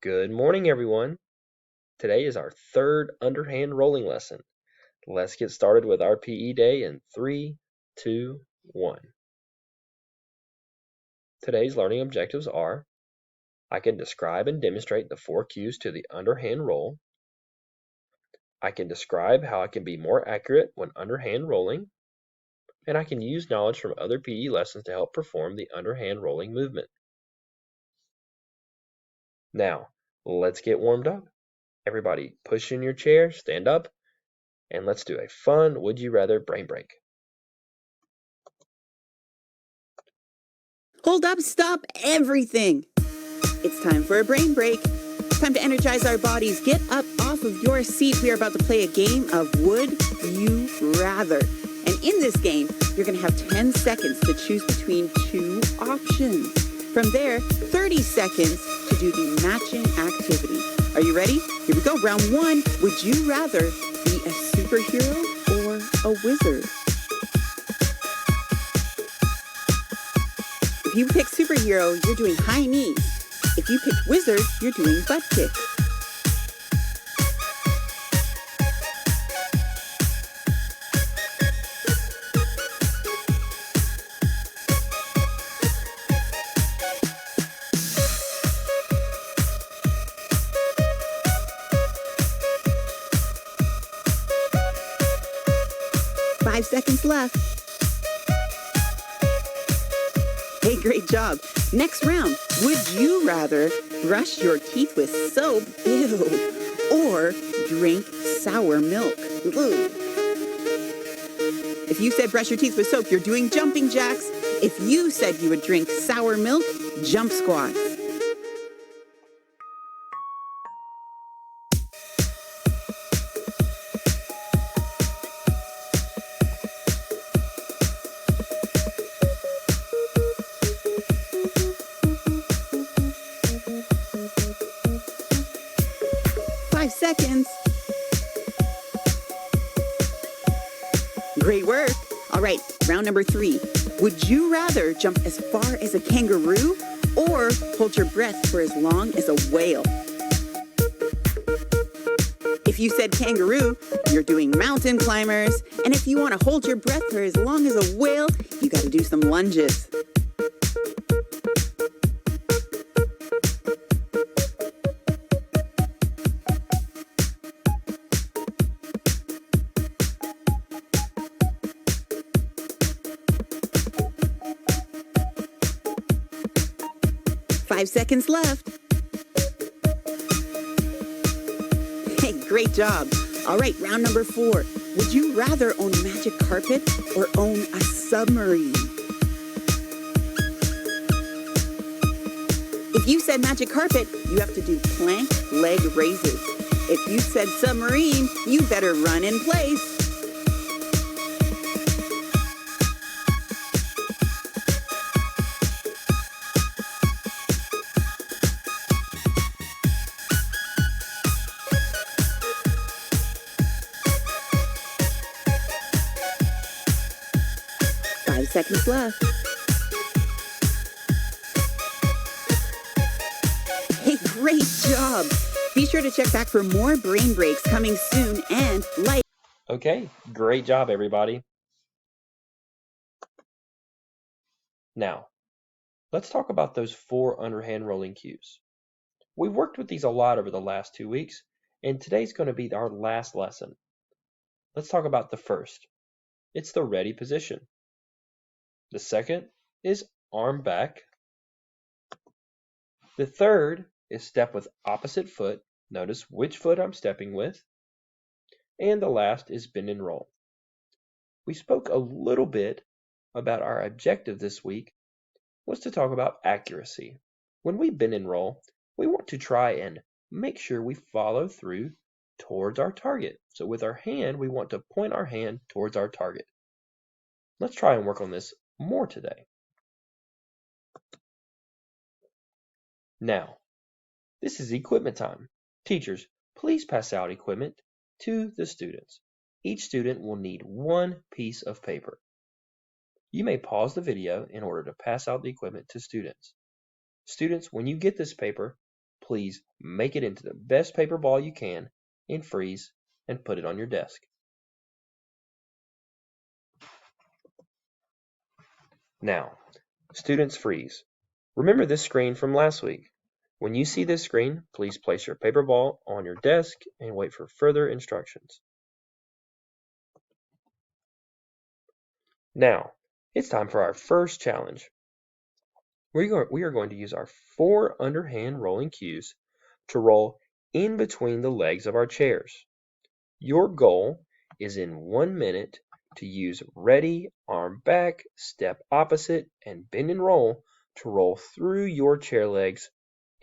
Good morning, everyone. Today is our third underhand rolling lesson. Let's get started with our PE day in 3, 2, 1. Today's learning objectives are: I can describe and demonstrate the 4 cues to the underhand roll. I can describe how I can be more accurate when underhand rolling. And I can use knowledge from other PE lessons to help perform the underhand rolling movement. Now, let's get warmed up. Everybody push in your chair, stand up, and let's do a fun Would You Rather brain break. Hold up, stop everything. It's time for a brain break. Time to energize our bodies. Get up off of your seat. We are about to play a game of Would You Rather. And in this game, you're going to have 10 seconds to choose between 2 options. From there, 30 seconds to do the matching activity. Are you ready? Here we go. Round 1. Would you rather be a superhero or a wizard? If you pick superhero, you're doing high knees. If you picked wizard, you're doing butt kicks. Five seconds left. Hey, great job. Next round, would you rather brush your teeth with soap, ew, or drink sour milk? Ugh. If you said brush your teeth with soap, you're doing jumping jacks. If you said you would drink sour milk, jump squats. Seconds. Great work. All right, round number 3. Would you rather jump as far as a kangaroo or hold your breath for as long as a whale? If you said kangaroo, you're doing mountain climbers. And if you want to hold your breath for as long as a whale, you got to do some lunges. Five seconds left. Hey, great job. All right, round number 4. Would you rather own a magic carpet or own a submarine? If you said magic carpet, you have to do plank leg raises. If you said submarine, you better run in place. Seconds left. Hey, great job. Be sure to check back for more brain breaks coming soon and like. Okay, great job, everybody. Now, let's talk about those 4 underhand rolling cues. We've worked with these a lot over the last 2 weeks, and today's going to be our last lesson. Let's talk about the first. It's the ready position. The second is arm back. The third is step with opposite foot. Notice which foot I'm stepping with. And the last is bend and roll. We spoke a little bit about our objective this week was to talk about accuracy. When we bend and roll, we want to try and make sure we follow through towards our target. So with our hand, we want to point our hand towards our target. Let's try and work on this more today. Now, this is equipment time. Teachers, please pass out equipment to the students. Each student will need 1 piece of paper. You may pause the video in order to pass out the equipment to students. Students, when you get this paper, please make it into the best paper ball you can and freeze and put it on your desk. Now, students, freeze. Remember this screen from last week. When you see this screen, please place your paper ball on your desk and wait for further instructions. Now, it's time for our first challenge. We are going to use our 4 underhand rolling cues to roll in between the legs of our chairs. Your goal is in 1 minute to use ready, arm back, step opposite, and bend and roll to roll through your chair legs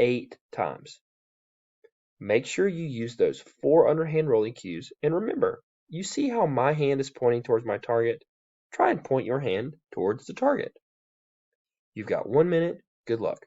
8 times. Make sure you use those 4 underhand rolling cues, and remember, you see how my hand is pointing towards my target? Try and point your hand towards the target. You've got 1 minute. Good luck.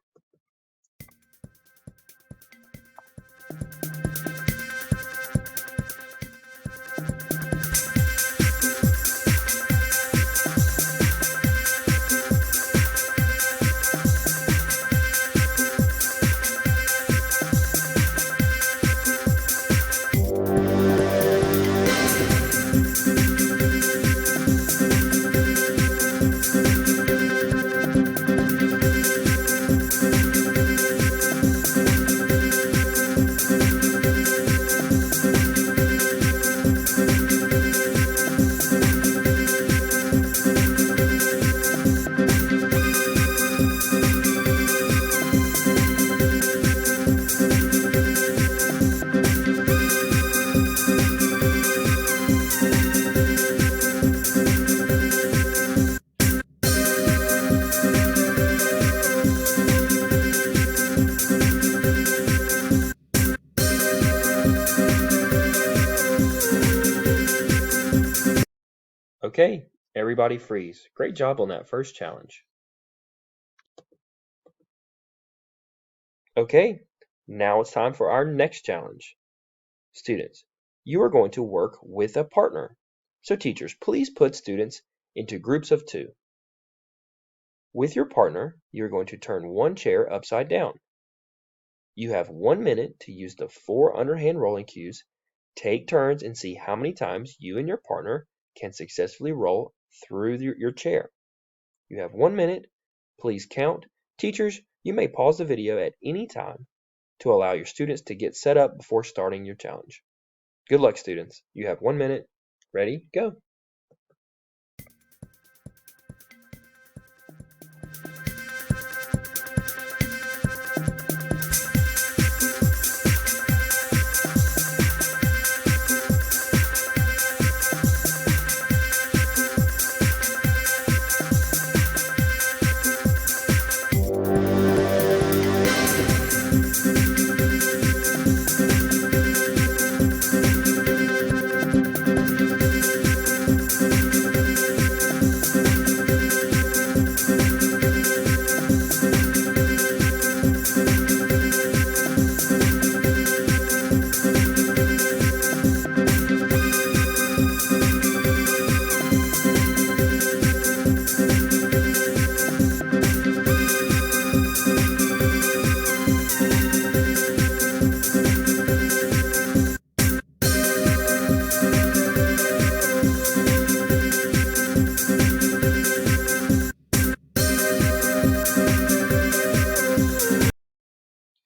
Okay, everybody freeze. Great job on that first challenge. Okay, now it's time for our next challenge. Students, you are going to work with a partner. So teachers, please put students into groups of 2. With your partner, you're going to turn one chair upside down. You have 1 minute to use the 4 underhand rolling cues. Take turns and see how many times you and your partner can successfully roll through your chair. You have 1 minute. Please count. Teachers, you may pause the video at any time to allow your students to get set up before starting your challenge. Good luck, students. You have 1 minute. Ready? Go.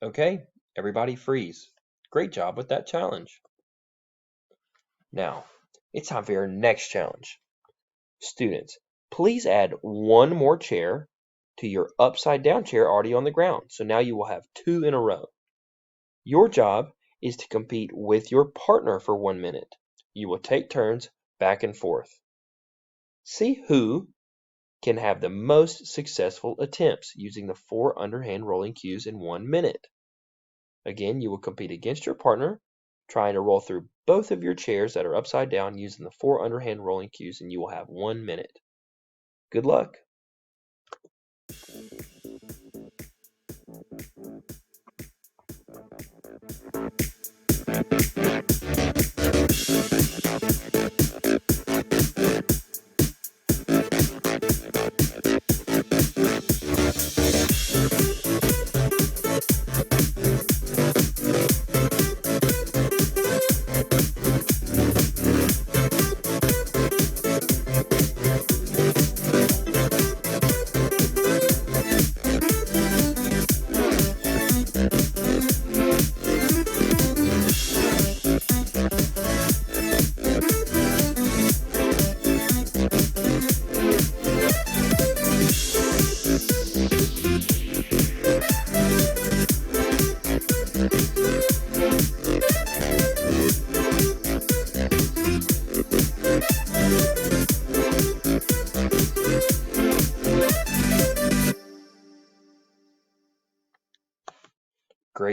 Okay, everybody freeze. Great job with that challenge. Now, it's time for your next challenge. Students, please add 1 more chair to your upside down chair already on the ground. So now you will have 2 in a row. Your job is to compete with your partner for 1 minute. You will take turns back and forth. See who can have the most successful attempts using the 4 underhand rolling cues in 1 minute. Again, you will compete against your partner, trying to roll through both of your chairs that are upside down using the 4 underhand rolling cues, and you will have 1 minute. Good luck.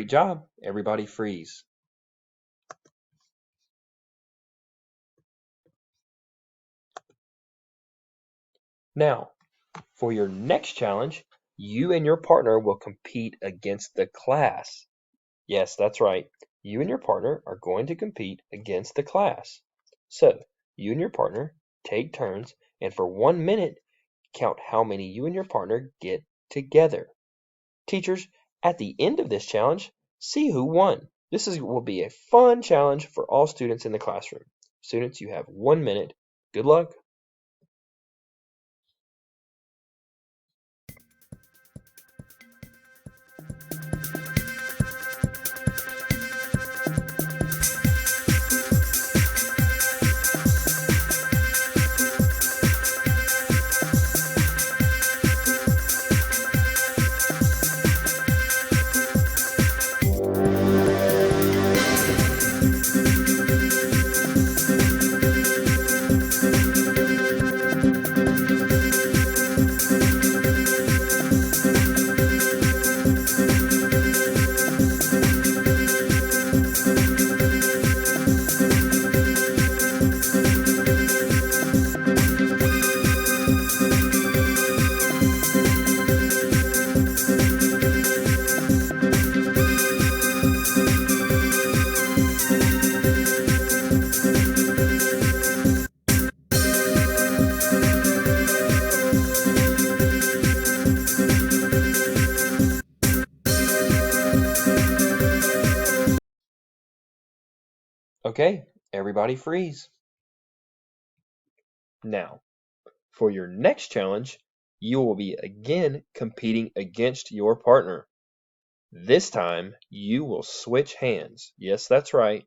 Great job. Everybody freeze. Now, for your next challenge, you and your partner will compete against the class. Yes, that's right. You and your partner are going to compete against the class. So, you and your partner take turns, and for 1 minute, count how many you and your partner get together. Teachers, at the end of this challenge, see who won. Will be a fun challenge for all students in the classroom. Students, you have 1 minute. Good luck. Okay, everybody freeze. Now, for your next challenge, you will be again competing against your partner. This time, you will switch hands. Yes, that's right.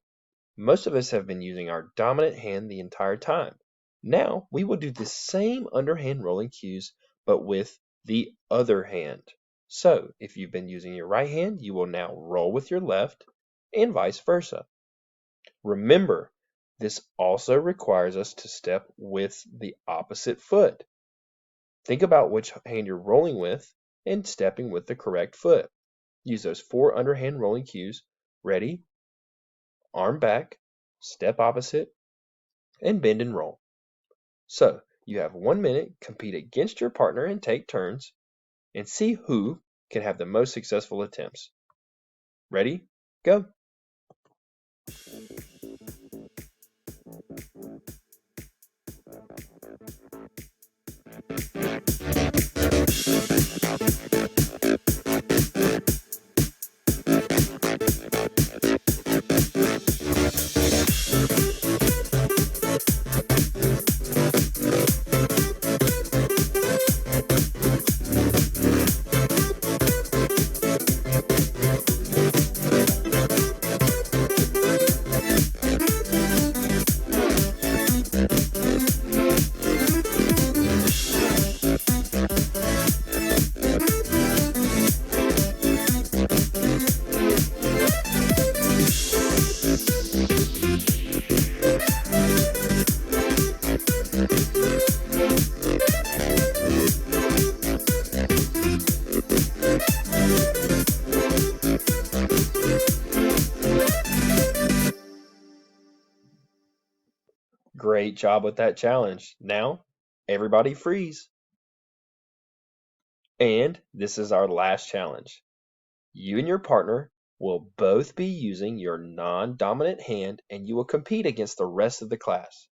Most of us have been using our dominant hand the entire time. Now, we will do the same underhand rolling cues, but with the other hand. So, if you've been using your right hand, you will now roll with your left, and vice versa. Remember, this also requires us to step with the opposite foot. Think about which hand you're rolling with and stepping with the correct foot. Use those 4 underhand rolling cues. Ready, arm back, step opposite, and bend and roll. So, you have 1 minute, compete against your partner and take turns, and see who can have the most successful attempts. Ready, go. Great job with that challenge. Now, everybody freeze. And this is our last challenge. You and your partner will both be using your non-dominant hand, and you will compete against the rest of the class.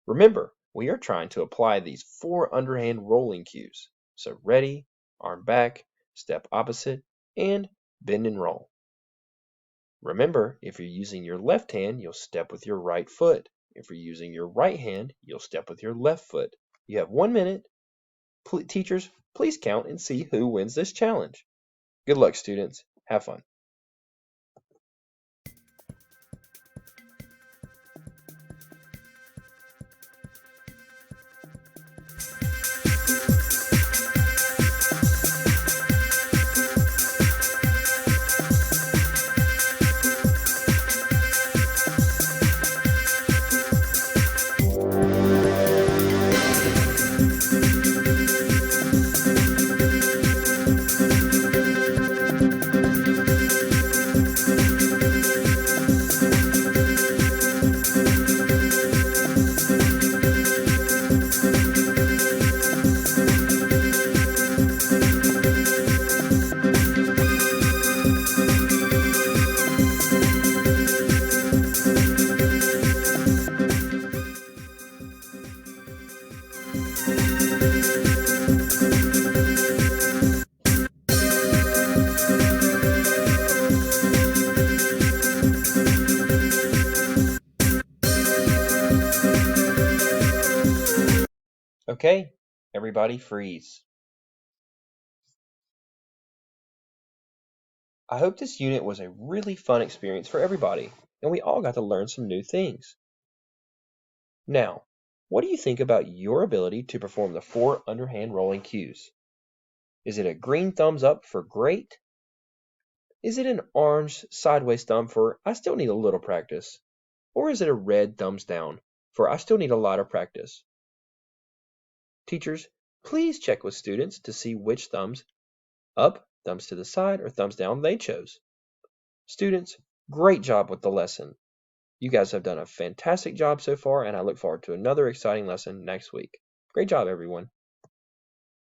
Remember, we are trying to apply these 4 underhand rolling cues. So ready, arm back, step opposite, and bend and roll. Remember, if you're using your left hand, you'll step with your right foot. If you're using your right hand, you'll step with your left foot. You have 1 minute. Teachers, please count and see who wins this challenge. Good luck, students. Have fun. Okay, everybody freeze. I hope this unit was a really fun experience for everybody, and we all got to learn some new things. Now, what do you think about your ability to perform the 4 underhand rolling cues? Is it a green thumbs up for great? Is it an orange sideways thumb for I still need a little practice? Or is it a red thumbs down for I still need a lot of practice? Teachers, please check with students to see which thumbs up, thumbs to the side, or thumbs down they chose. Students, great job with the lesson. You guys have done a fantastic job so far, and I look forward to another exciting lesson next week. Great job, everyone.